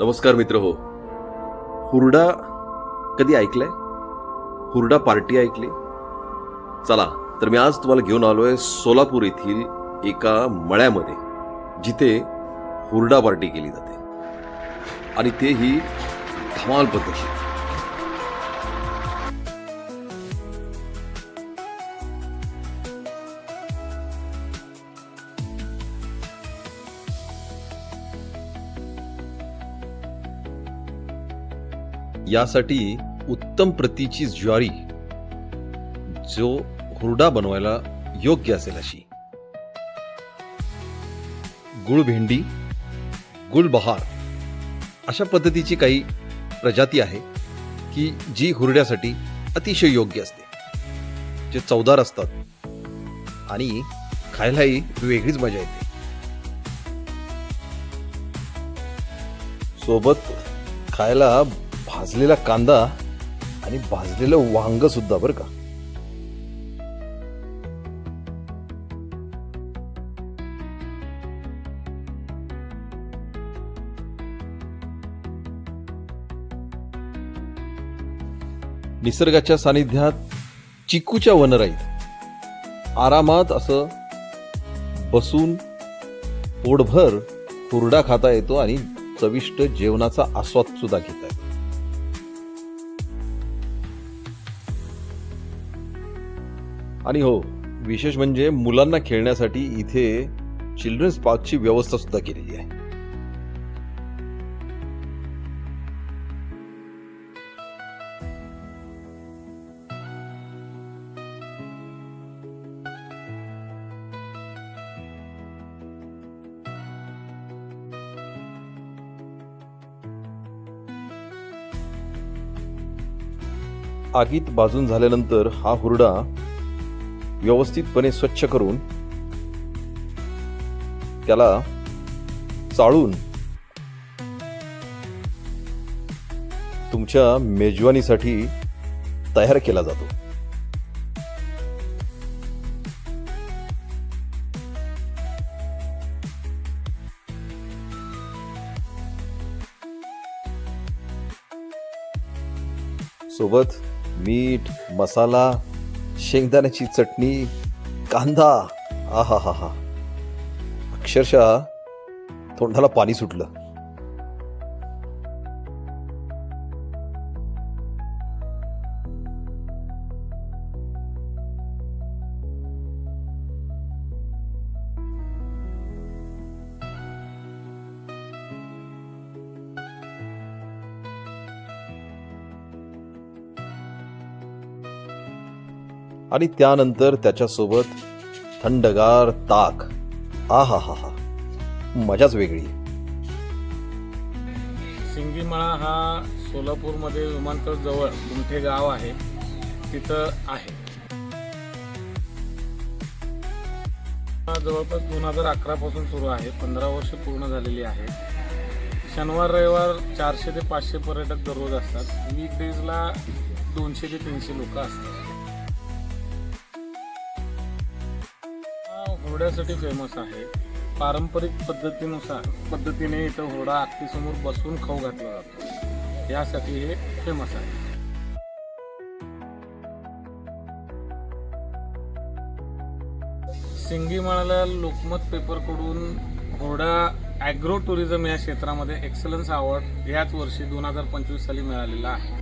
नमस्कार मित्र हो. हुरडा कधी ऐकलंय? हुरडा पार्टी ऐकली? चला तर मी आज तुम्हाला घेऊन आलोय सोलापूर येथील एका मळ्यामध्ये, जिथे हुरडा पार्टी केली जाते आणि तेही धमाल पद्धतीने. यासाठी उत्तम प्रतीची ज्वारी, जो हुरडा बनवायला योग्य असेल अशी, गुळभेंडी, गुळबहार अशा पद्धतीची काही प्रजाती आहे की जी हुरड्यासाठी अतिशय योग्य असते, जे चवदार असतात आणि खायलाही वेगळीच मजा येते. सोबत खायला भाजलेला कांदा आणि भाजलेलं वांग सुद्धा बरं का. निसर्गाच्या सानिध्यात चिकूच्या वनराईत आरामात असं बसून पोटभर हुरडा खाता येतो आणि चविष्ट जेवणाचा आस्वाद सुद्धा घेता येतो. आणि हो, विशेष म्हणजे मुलांना खेळण्यासाठी इथे चिल्ड्रन्स पार्कची व्यवस्था सुद्धा केलेली आहे. आगीत भाजून झाल्यानंतर हा हुरडा व्यवस्थितपणे स्वच्छ करून त्याला चाळून तुमच्या मेजवानीसाठी तयार केला जातो. सोबत मीठ, मसाला, शेंगदाण्याची चटणी, कांदा, आहा हा हा, अक्षरशः तोंडाला पाणी सुटलं. आणि त्यानंतर त्याच्यासोबत थंडगार ताक, आहा हा हा, मजाच वेगळी. सिंगीमळा हा सोलापूरमध्ये विमानतळ जवळ गुंठे गाव आहे, तिथं आहे. जवळपास 2011 पासून सुरू आहे. 15 वर्ष पूर्ण झालेली आहे. शनिवार रविवार 400 ते 500 पर्यटक दररोज असतात. वीकडेजला 200 ते 300 लोक असतात. हुरड्यासाठी फेमस आहे. पारंपरिक पद्धतीने इथं हुरडा अगदी बसून खाऊ घातला जातो, यासाठी हे फेमस आहे. सिंगीमळाला लोकमत पेपरकडून हुरडा ॲग्रो टुरिझम या क्षेत्रामध्ये एक्सलन्स अवॉर्ड याच वर्षी 2025 साली मिळालेला आहे.